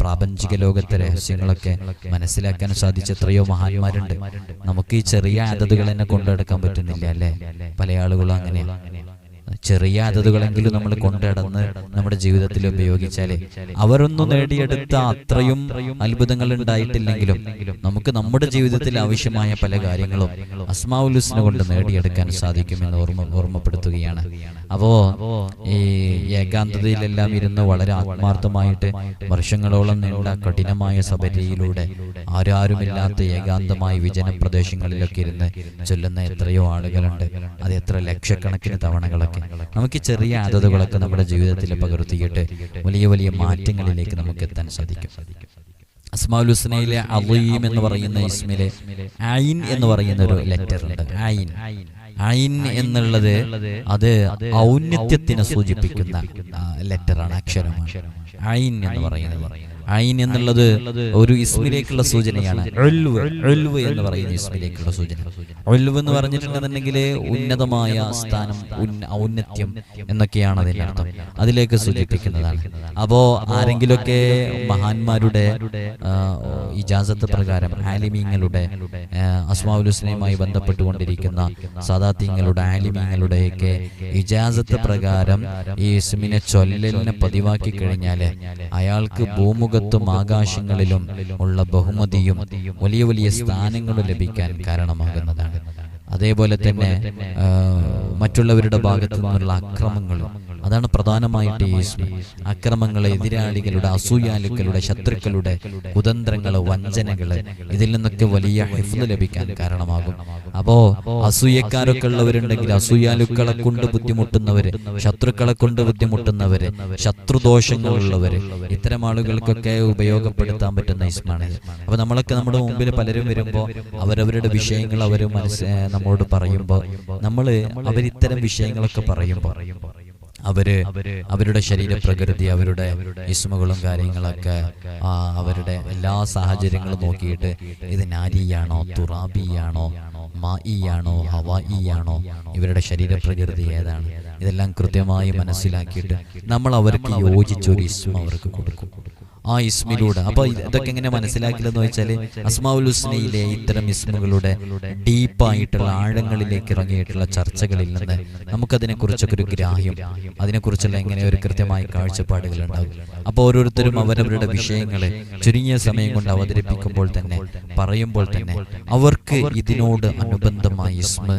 പ്രാപഞ്ചിക ലോകത്തെ രഹസ്യങ്ങളൊക്കെ മനസ്സിലാക്കാൻ സാധിച്ച എത്രയോ മഹാന്മാരുണ്ട്. നമുക്ക് ഈ ചെറിയ അതതുകൾ തന്നെ കൊണ്ടെടുക്കാൻ പറ്റുന്നില്ല അല്ലേ? പല ആളുകളും അങ്ങനെയാണ്. ചെറിയ അതതുകളെങ്കിലും നമ്മൾ കൊണ്ടുനടന്ന് നമ്മുടെ ജീവിതത്തിൽ ഉപയോഗിച്ചാലേ അവരൊന്നും നേടിയെടുത്ത അത്രയും അത്ഭുതങ്ങൾ ഉണ്ടായിട്ടില്ലെങ്കിലും നമുക്ക് നമ്മുടെ ജീവിതത്തിൽ ആവശ്യമായ പല കാര്യങ്ങളും അസ്മാഉൽ ഹുസ്ന കൊണ്ട് നേടിയെടുക്കാൻ സാധിക്കുമെന്ന് ഓർമ്മപ്പെടുത്തുകയാണ്. അപ്പോ ഈ ഏകാന്തതയിലെല്ലാം ഇരുന്ന് വളരെ ആത്മാർത്ഥമായിട്ട് വർഷങ്ങളോളം നീണ്ട കഠിനമായ സബരിയിലൂടെ ആരാരുമില്ലാത്ത ഏകാന്തമായ വിജന പ്രദേശങ്ങളിലൊക്കെ ഇരുന്ന് ചൊല്ലുന്ന എത്രയോ ആളുകളുണ്ട്. അത് എത്ര ലക്ഷക്കണക്കിന് തവണകളൊക്കെ. നമുക്ക് ചെറിയ ആദത്തുകളൊക്കെ നമ്മുടെ ജീവിതത്തിൽ പകർത്തിയിട്ട് വലിയ വലിയ മാറ്റങ്ങളിലേക്ക് നമുക്ക് എത്താൻ സാധിക്കും. അസ്മാഉൽ ഹുസ്നയിലെ അളീം എന്ന് പറയുന്ന ഇസ്മിലെ ഐൻ എന്ന് പറയുന്ന ഒരു ലെറ്റർ ഉണ്ട്. ഐൻ എന്നുള്ളത് അത് ഔന്നത്യത്തിനെ സൂചിപ്പിക്കുന്ന ലെറ്ററാണ്, അക്ഷരമാണ്. ഐൻ എന്ന് പറയുന്നത്, ഐൻ എന്നുള്ളത് ഒരു ഇസ്മിലേക്കുള്ള സൂചനയാണ്. ഉൽവ് എന്ന് പറയുന്ന ഇസ്മിലേക്കുള്ള സൂചന. ഉൽവ് എന്ന് പറഞ്ഞിട്ടുണ്ടെന്നുണ്ടെങ്കിൽ ഉന്നതമായ സ്ഥാനം, ഔന്നത്യം എന്നൊക്കെയാണ് അതിന്റെ അർത്ഥം. അതിലേക്ക് സൂചിപ്പിക്കുന്നതാണ്. അപ്പോ ആരെങ്കിലുമൊക്കെ മഹാന്മാരുടെ ഇജാസത്ത് പ്രകാരം, ആലിമീങ്ങളുടെ അസ്മാഉൽ ഹുസ്നയുമായി ബന്ധപ്പെട്ടുകൊണ്ടിരിക്കുന്ന സാദാത്യങ്ങളുടെ ആലിമീങ്ങളുടെയൊക്കെ ഇജാസത്ത് പ്രകാരം ഈ ഇസ്മിനെ ചൊല്ലലിനെ പതിവാക്കി കഴിഞ്ഞാല് അയാൾക്ക് ഭൂമുഖത്തും ആകാശങ്ങളിലും ഉള്ള ബഹുമതിയും വലിയ വലിയ സ്ഥാനങ്ങളും ലഭിക്കാൻ കാരണമാകുന്നതാണ്. അതേപോലെ തന്നെ മറ്റുള്ളവരുടെ ഭാഗത്തു നിന്നുള്ള അക്രമങ്ങളും, അതാണ് പ്രധാനമായിട്ട് ഈ ഇസ്മ. അക്രമങ്ങളെ, എതിരാളികളുടെ, അസൂയാലുക്കളുടെ, ശത്രുക്കളുടെ കുതന്ത്രങ്ങള്, വഞ്ചനകള്, ഇതിൽ നിന്നൊക്കെ വലിയ ഹിഫ്ള് ലഭിക്കാൻ കാരണമാകും. അപ്പോ അസൂയക്കാരൊക്കെ ഉള്ളവരുണ്ടെങ്കിൽ, അസൂയാലുക്കളെ കൊണ്ട് ബുദ്ധിമുട്ടുന്നവര്, ശത്രുക്കളെ കൊണ്ട് ബുദ്ധിമുട്ടുന്നവര്, ശത്രുദോഷങ്ങളുള്ളവര്, ഇത്തരം ആളുകൾക്കൊക്കെ ഉപയോഗപ്പെടുത്താൻ പറ്റുന്ന ഇസ്മാണിത്. അപ്പൊ നമ്മളൊക്കെ നമ്മുടെ മുമ്പിൽ പലരും വരുമ്പോ അവരവരുടെ വിഷയങ്ങൾ അവർ നമ്മോട് പറയുമ്പോൾ അവരിത്തരം വിഷയങ്ങളൊക്കെ പറയുമ്പോൾ അവരുടെ ശരീരപ്രകൃതി, അവരുടെ ഇസ്മുകളും കാര്യങ്ങളൊക്കെ, അവരുടെ എല്ലാ സാഹചര്യങ്ങളും നോക്കിയിട്ട് ഇത് നാരിയാണോ, തുറാബിയാണോ, മായിയാണോ, ഹവായിയാണോ, ഇവരുടെ ശരീരപ്രകൃതി ഏതാണ്, ഇതെല്ലാം കൃത്യമായി മനസ്സിലാക്കിയിട്ട് നമ്മൾ അവർക്ക് യോജിച്ചൊരു ഇസ്മ അവർക്ക് കൊടുക്കും. ആ ഇസ്മിലൂടെ. അപ്പൊ ഇതൊക്കെ എങ്ങനെ മനസ്സിലാക്കില്ലെന്ന് വെച്ചാൽ അസ്മാഉൽ ഹുസ്നയിലെ ഇത്തരം ഇസ്മുകളുടെ ഡീപ്പായിട്ടുള്ള ആഴങ്ങളിലേക്ക് ഇറങ്ങിയിട്ടുള്ള ചർച്ചകളിൽ നിന്ന് നമുക്കതിനെക്കുറിച്ചൊക്കെ ഒരു ഗ്രാഹ്യം, അതിനെക്കുറിച്ചുള്ള എങ്ങനെ ഒരു കൃത്യമായ കാഴ്ചപ്പാടുകൾ ഉണ്ടാകും. അപ്പോൾ ഓരോരുത്തരും അവരവരുടെ വിഷയങ്ങളെ ചുരുങ്ങിയ സമയം കൊണ്ട് അവതരിപ്പിക്കുമ്പോൾ തന്നെ, പറയുമ്പോൾ തന്നെ അവർക്ക് ഇതിനോട് അനുബന്ധമായ ഇസ്മ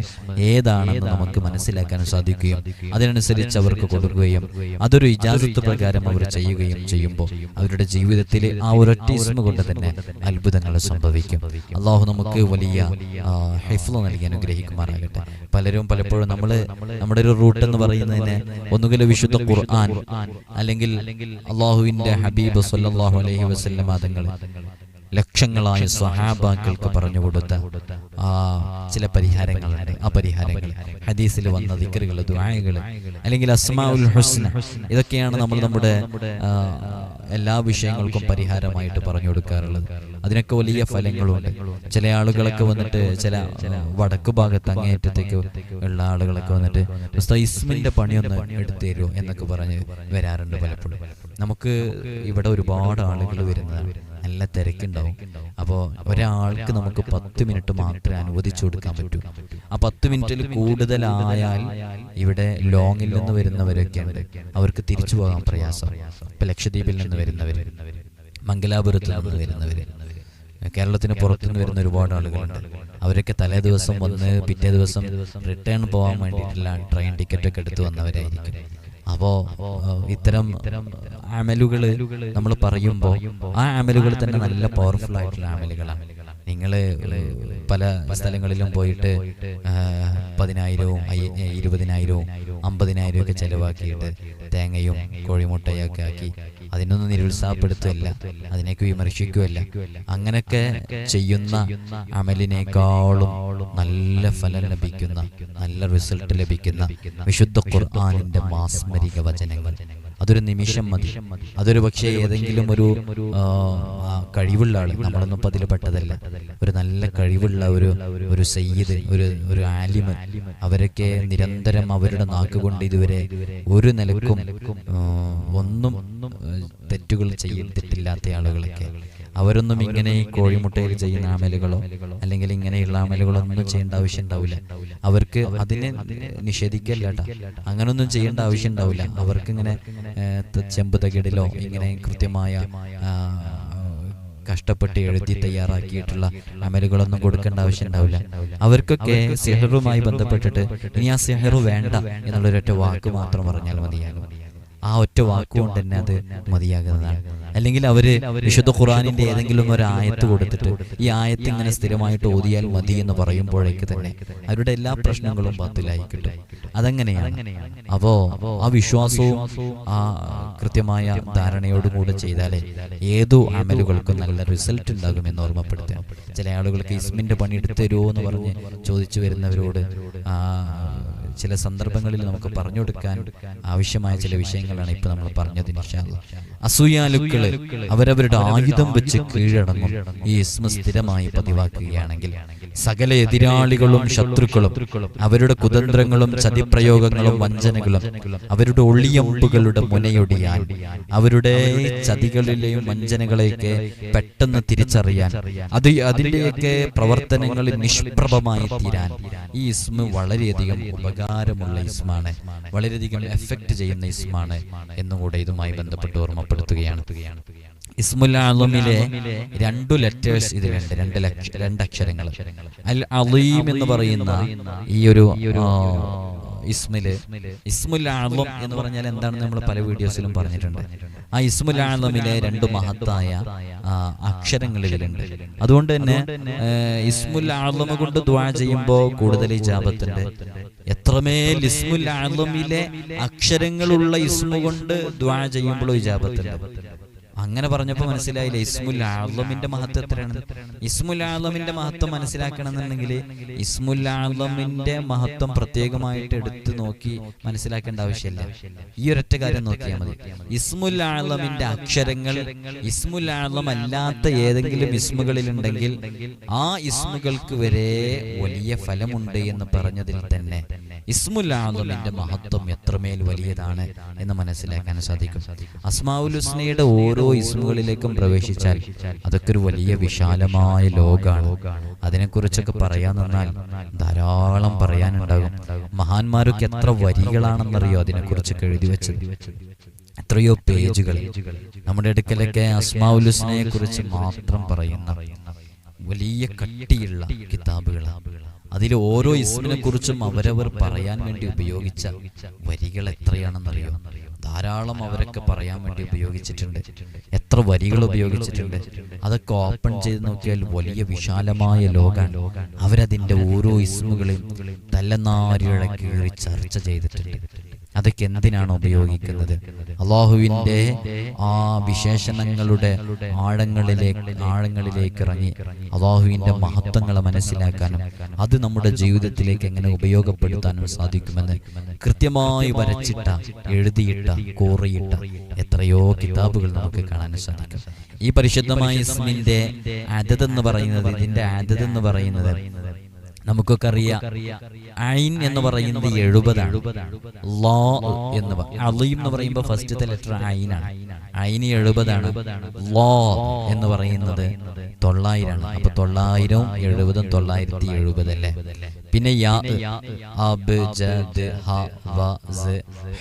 ഏതാണെന്ന് നമുക്ക് മനസ്സിലാക്കാൻ സാധിക്കുകയും അതിനനുസരിച്ച് അവർക്ക് കൊടുക്കുകയും അതൊരു ഇജാസത്ത് പ്രകാരം അവർ ചെയ്യുകയും ചെയ്യുമ്പോൾ അവരുടെ ജീവിതത്തിൽ ആ ഒരൊറ്റ ഇസ്മ കൊണ്ട് തന്നെ അത്ഭുതങ്ങൾ സംഭവിക്കും. അള്ളാഹു നമുക്ക് വലിയ ഹിഫ്ള് നൽകി അനുഗ്രഹിക്കുമാറാകട്ടെ. പലപ്പോഴും നമ്മുടെ ഒരു റൂട്ട് എന്ന് പറയുന്നതിന് ഒന്നുകിൽ വിശുദ്ധ ഖുർആൻ, അല്ലെങ്കിൽ അള്ളാഹുവിന്റെ ഹബീബ് സല്ലല്ലാഹു അലൈഹി വസല്ലം തങ്ങൾ, ലക്ഷങ്ങളായ സ്വഹാബാക്കൾക്ക് പറഞ്ഞു കൊടുത്ത ചില പരിഹാരങ്ങളുണ്ട്. ആ പരിഹാരങ്ങൾ ഹദീസിൽ വന്ന ദിക്റുകൾ, ദുആകൾ, അല്ലെങ്കിൽ അസ്മാഉൽ ഹുസ്ന, ഇതൊക്കെയാണ് നമ്മൾ നമ്മുടെ എല്ലാ വിഷയങ്ങൾക്കും പരിഹാരമായിട്ട് പറഞ്ഞു കൊടുക്കാറുള്ളത്. അതിനൊക്കെ വലിയ ഫലങ്ങളുണ്ട്. ചില ആളുകളൊക്കെ വന്നിട്ട്, ചില വടക്ക് ഭാഗത്ത് അങ്ങേയറ്റത്തേക്ക് ഉള്ള ആളുകളൊക്കെ വന്നിട്ട് ഇസ്മിന്റെ പണിയൊന്ന് എടുത്തു തരുമോ എന്നൊക്കെ പറഞ്ഞ് വരാറുണ്ട് പലപ്പോഴും. നമുക്ക് ഇവിടെ ഒരുപാട് ആളുകൾ വരുന്നതാണ്, നല്ല തിരക്കുണ്ടാവും. അപ്പോൾ ഒരാൾക്ക് നമുക്ക് 10 മിനിറ്റ് മാത്രമേ അനുവദിച്ചു കൊടുക്കാൻ പറ്റൂ. ആ 10 മിനിറ്റിൽ കൂടുതലായാൽ ഇവിടെ ലോങ്ങിൽ നിന്ന് വരുന്നവരൊക്കെ ഉണ്ട്, അവർക്ക് തിരിച്ചു പോകാൻ പ്രയാസം. ഇപ്പൊ ലക്ഷദ്വീപിൽ നിന്ന് വരുന്നവർ, മംഗലാപുരത്തിൽ നിന്ന് വരുന്നവർ, കേരളത്തിന് പുറത്തുനിന്ന് വരുന്ന ഒരുപാട് ആളുകളുണ്ട്. അവരൊക്കെ തലേ ദിവസം വന്ന് പിറ്റേ ദിവസം റിട്ടേൺ പോകാൻ വേണ്ടിയിട്ടുള്ള ട്രെയിൻ ടിക്കറ്റൊക്കെ എടുത്ത് വന്നവരായിരിക്കും. അപ്പോൾ ഇത്തരം അമലുകൾ നമ്മൾ പറയുമ്പോൾ ആ അമലുകൾ തന്നെ നല്ല പവർഫുൾ ആയിട്ടുള്ള അമലുകളാണ്. നിങ്ങൾ പല സ്ഥലങ്ങളിലും പോയിട്ട് 10,000-വും 20,000-വും 50,000 ഒക്കെ ചെലവാക്കിയിട്ട് തേങ്ങയും കോഴിമുട്ടയൊക്കെ ആക്കി അതിനൊന്നും നിരുത്സാഹപ്പെടുത്തുകയല്ല, അതിനേക്ക് വിമർശിക്കുകയല്ല. അങ്ങനെയൊക്കെ ചെയ്യുന്ന അമലിനേക്കാളും നല്ല ഫലം ലഭിക്കുന്ന, നല്ല റിസൾട്ട് ലഭിക്കുന്ന വിശുദ്ധ ഖുർആനിന്റെ മാസ്മരിക വചനങ്ങൾ. അതൊരു നിമിഷം മതി. അതൊരു പക്ഷേ ഏതെങ്കിലും ഒരു കഴിവുള്ള ആൾ, നമ്മളൊന്നും ഇപ്പം അതിൽ പെട്ടതല്ല, ഒരു നല്ല കഴിവുള്ള ഒരു സയ്യിദ്, ഒരു ആലിമ്, അവരൊക്കെ നിരന്തരം അവരുടെ നാക്കുകൊണ്ട് ഇതുവരെ ഒരു നിലക്കും ഒന്നും തെറ്റുകൾ ചെയ്തിട്ടില്ലാത്ത ആളുകളൊക്കെ, അവരൊന്നും ഇങ്ങനെ ഈ കോഴിമുട്ടയിൽ ചെയ്യുന്ന അമലുകളോ അല്ലെങ്കിൽ ഇങ്ങനെയുള്ള അമലുകളോ ഒന്നും ചെയ്യേണ്ട ആവശ്യം ഉണ്ടാവില്ല. അവർക്ക് അതിനെ നിഷേധിക്കല്ല കേട്ടോ, അങ്ങനൊന്നും ചെയ്യേണ്ട ആവശ്യം ഉണ്ടാവില്ല. അവർക്ക് ഇങ്ങനെ ചെമ്പ് തകിടിലോ ഇങ്ങനെ കൃത്യമായ കഷ്ടപ്പെട്ട് എഴുതി തയ്യാറാക്കിയിട്ടുള്ള അമലുകളൊന്നും കൊടുക്കേണ്ട ആവശ്യം ഉണ്ടാവില്ല. അവർക്കൊക്കെ സിഹറുമായി ബന്ധപ്പെട്ടിട്ട് ഇനി ആ സിഹറു വേണ്ട എന്നുള്ളൊരൊറ്റ വാക്ക് മാത്രം പറഞ്ഞാൽ മതിയാകും. ആ ഒറ്റ വാക്കുകൊണ്ട് തന്നെ അത് മതിയാകുന്നതാണ്. അല്ലെങ്കിൽ അവര് വിശുദ്ധ ഖുർആനിന്റെ ഏതെങ്കിലും ഒരു ആയത്ത് കൊടുത്തിട്ട് ഈ ആയത്ത് ഇങ്ങനെ സ്ഥിരമായിട്ട് ഓതിയാൽ മതി എന്ന് പറയുമ്പോഴേക്ക് തന്നെ അവരുടെ എല്ലാ പ്രശ്നങ്ങളും ബാത്തിലായി കിട്ടും. അതെങ്ങനെയാണ്? അപ്പോ ആ വിശ്വാസവും ആ കൃത്യമായ ധാരണയോടുകൂടെ ചെയ്താലേ ഏതു അമലുകൾക്കും നല്ല റിസൾട്ട് ഉണ്ടാകുമെന്ന് ഓർമ്മപ്പെടുത്തുക. ചില ആളുകൾക്ക് ഇസ്മിന്റെ പണി എടുത്തു തരുമോ എന്ന് പറഞ്ഞ് ചോദിച്ചു വരുന്നവരോട് ചില സന്ദർഭങ്ങളിൽ നമുക്ക് പറഞ്ഞു കൊടുക്കാൻ ആവശ്യമായ ചില വിഷയങ്ങളാണ് ഇപ്പൊ നമ്മൾ പറഞ്ഞത്. ഇൻഷാ അല്ലാഹ് അസൂയാലുക്കള് അവരവരുടെ ആയുധം വെച്ച് കീഴടങ്ങും. ഈ ഇസ്മ സ്ഥിരമായി പതിവാക്കുകയാണെങ്കിൽ സകല എതിരാളികളും ശത്രുക്കളും അവരുടെ കുതന്ത്രങ്ങളും ചതിപ്രയോഗങ്ങളും വഞ്ചനകളും അവരുടെ ഒളിയമ്പുകളുടെ മുനയൊടിയാൻ, അവരുടെ ചതികളിലെയും വഞ്ചനകളെയൊക്കെ പെട്ടെന്ന് തിരിച്ചറിയാൻ, അതിന്റെയൊക്കെ പ്രവർത്തനങ്ങളിൽ നിഷ്പ്രഭമായി തീരാൻ ഈ ഇസ്മ വളരെയധികം ഉപകാരമുള്ള ഇസ്മാണ്, വളരെയധികം എഫക്റ്റ് ചെയ്യുന്ന ഇസ്മാണ് എന്നുകൂടെ ഇതുമായി ബന്ധപ്പെട്ട് ഓർമ്മപ്പെടുത്തുകയാണ്. ഇസ്മുൽ അഅ്ലമിലെ 2 ലെറ്റേഴ്സ് ഇതിലുണ്ട്, 2 അക്ഷരങ്ങൾ. അൽ അലീം എന്ന് പറയുന്ന ഈ ഒരു ഇസ്മുൽ അഅ്ലം എന്ന് പറഞ്ഞാൽ എന്താണെന്ന് നമ്മൾ പല വീഡിയോസിലും പറഞ്ഞിട്ടുണ്ട്. ആ ഇസ്മുൽ അഅ്ലമിലെ 2 മഹത്തായ അക്ഷരങ്ങൾ ഇതിലുണ്ട്. അതുകൊണ്ട് തന്നെ ഇസ്മുൽ അഅ്ലം കൊണ്ട് ദുആ ചെയ്യുമ്പോൾ കൂടുതൽ ഇജാബത്തുണ്ട്. എത്രമേൽ ഇസ്മുൽ അഅ്ലമിലെ അക്ഷരങ്ങളുള്ള ഇസ്മു കൊണ്ട് ദുആ ചെയ്യുമ്പോഴും ഇജാബത്തുണ്ട്. അങ്ങനെ പറഞ്ഞപ്പോൾ മനസ്സിലായില്ലേ ഇസ്മുൽ അഅ്ലമിന്റെ മഹത്വം എത്രയാണ്? ഇസ്മുൽ അഅ്ലമിന്റെ മഹത്വം മനസ്സിലാക്കണമെന്നുണ്ടെങ്കിൽ ഇസ്മുൽ അഅ്ലമിന്റെ മഹത്വം പ്രത്യേകമായിട്ട് എടുത്തു നോക്കി മനസ്സിലാക്കേണ്ട ആവശ്യമില്ല. ഈ ഒരൊറ്റ കാര്യം നോക്കിയാൽ മതി. ഇസ്മുൽ അഅ്ലമിന്റെ അക്ഷരങ്ങൾ ഇസ്മുൽ അഅ്ലം അല്ലാത്ത ഏതെങ്കിലും ഇസ്മുകളിലുണ്ടെങ്കിൽ ആ ഇസ്മുകൾക്ക് വരെ വലിയ ഫലമുണ്ട് എന്ന് പറഞ്ഞതിൽ തന്നെ ഇസ്മുൽ അഅ്ലമിന്റെ മഹത്വം എത്രമേൽ വലിയതാണ് എന്ന് മനസ്സിലാക്കാൻ സാധിക്കും. അസ്മാഉൽ ഹുസ്നയുടെ ഓരോ ഇസ്മുകളിലേക്കും പ്രവേശിച്ചാൽ അതൊക്കെ ഒരു വലിയ വിശാലമായ ലോകമാണ്. അതിനെക്കുറിച്ചൊക്കെ പറയാൻ നിന്നാൽ ധാരാളം പറയാനുണ്ടാകും. മഹാന്മാരൊക്കെ എത്ര വരികളാണെന്നറിയോ അതിനെക്കുറിച്ചൊക്കെ എഴുതി വെച്ചത്, എത്രയോ പേജുകൾ. നമ്മുടെ അടുക്കലൊക്കെ അസ്മാഉൽ ഹുസ്നയെ കുറിച്ച് മാത്രം പറയുന്ന വലിയ കട്ടിയുള്ള കിതാബുകളാണ്. അതിൽ ഓരോ ഇസ്മിനെ കുറിച്ചും അവരവർ പറയാൻ വേണ്ടി ഉപയോഗിച്ച വരികൾ എത്രയാണെന്നറിയോ? ധാരാളം അവരൊക്കെ പറയാൻ വേണ്ടി ഉപയോഗിച്ചിട്ടുണ്ട്. എത്ര വരികൾ ഉപയോഗിച്ചിട്ടുണ്ട് അതൊക്കെ ഓപ്പൺ ചെയ്ത് നോക്കിയാൽ വലിയ വിശാലമായ ലോകമാണ്. അവരതിൻ്റെ ഓരോ ഇസ്മുകളെയും തലനാരിഴ കീറി ചർച്ച ചെയ്തിട്ടുണ്ട്. അതൊക്കെ എന്തിനാണ് ഉപയോഗിക്കുന്നത്? അള്ളാഹുവിൻ്റെ ആ വിശേഷണങ്ങളുടെ ആഴങ്ങളിലേക്ക് ഇറങ്ങി അള്ളാഹുവിൻ്റെ മഹത്വങ്ങളെ മനസ്സിലാക്കാനും അത് നമ്മുടെ ജീവിതത്തിലേക്ക് എങ്ങനെ ഉപയോഗപ്പെടുത്താനും സാധിക്കുമെന്ന് കൃത്യമായി വരച്ചിട്ട, എഴുതിയിട്ട, കോറിയിട്ട എത്രയോ കിതാബുകൾ നമുക്ക് കാണാൻ സാധിക്കും. ഈ പരിശുദ്ധമായ ഇസ്മിന്റെ അദദ് പറയുന്നത്, ഇതിന്റെ അദദ് എന്ന് പറയുന്നത് നമുക്കൊക്കെ അറിയാം. ഐൻ എന്ന് പറയുന്നത് 70ആണ്. ലാ എന്ന് അലീം എന്ന് പറയുമ്പോൾ ഫസ്റ്റത്തെ ലെറ്റർ ഐനാണ്. ഐന് 70ആണ്. ലാ എന്ന് പറയുന്നത് 900 ആണ്. അപ്പൊ 900 70 970 അല്ലേ? പിന്നെ യാ അബ് ജദ് ഹ വ സ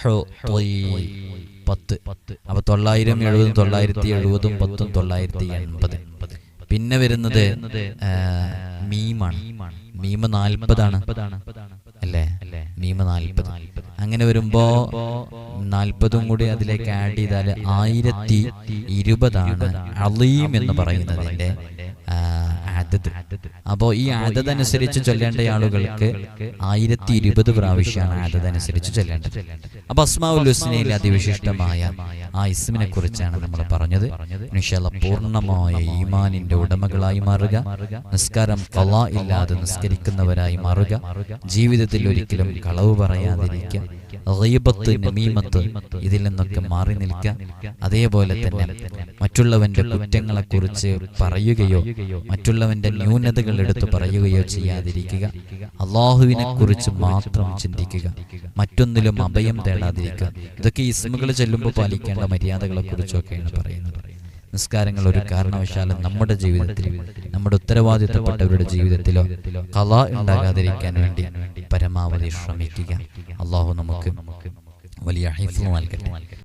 ഹു ത്വീ 10. അപ്പൊ 900 70 970 10 980. പിന്നെ വരുന്നത് മീമാണ്. മീമ് 40 ആണ് അല്ലേ? മീമ് 40. അങ്ങനെ വരുമ്പോ 40 കൂടി അതിലേക്ക് ആഡ് ചെയ്താൽ 1020 ആണ് അലീം എന്ന് പറയുന്നതിന്റെ അദദ്. അപ്പോൾ ഈ അദദ് അനുസരിച്ച് ചൊല്ലേണ്ട ആളുകൾക്ക് 1020 പ്രാവശ്യമാണ് അദദ് അനുസരിച്ച് ചൊല്ലേണ്ടത്. അപ്പൊ അസ്മാഉൽ ഹുസ്നയിലെ അതിവിശിഷ്ടമായ ആ ഇസ്മിനെ കുറിച്ചാണ് നമ്മൾ പറഞ്ഞത്. ഇൻഷാ അല്ലാഹ് പൂർണ്ണമായ ഈമാനിന്റെ ഉടമകളായി മാറുക, നിസ്കാരം ഖളാ ഇല്ലാതെ നിസ്കരിക്കുന്നവരായി മാറുക, ജീവിതത്തിൽ ഒരിക്കലും കളവ് പറയാതിരിക്കുക, ഗീബത്ത് നമീമത്ത് ഇതിൽ നിന്നൊക്കെ മാറി നിൽക്കുക. അതേപോലെ തന്നെ മറ്റുള്ളവന്റെ കുറ്റങ്ങളെ കുറിച്ച് പറയുകയോ മറ്റുള്ളവന്റെ ന്യൂനതകൾ എടുത്തു പറയുകയോ ചെയ്യാതിരിക്കുക. അള്ളാഹുവിനെ കുറിച്ച് മാത്രം ചിന്തിക്കുക, മറ്റൊന്നിലും അഭയം തേടാതിരിക്കുക. ഇതൊക്കെ ഇസ്മുകൾ ചൊല്ലുമ്പോൾ പാലിക്കേണ്ട മര്യാദകളെ കുറിച്ചൊക്കെയാണ് പറയുന്നത്. നിസ്കാരങ്ങൾ ഒരു കാരണവശാലും നമ്മുടെ ജീവിതത്തിൽ, നമ്മുടെ ഉത്തരവാദിത്തപ്പെട്ടവരുടെ ജീവിതത്തിലോ ഖളാ ഉണ്ടാകാതിരിക്കാൻ വേണ്ടി പരമാവധി ശ്രമിക്കുക. അള്ളാഹു നമുക്ക് വലിയ ഹിഫ്ള് നൽകട്ടെ.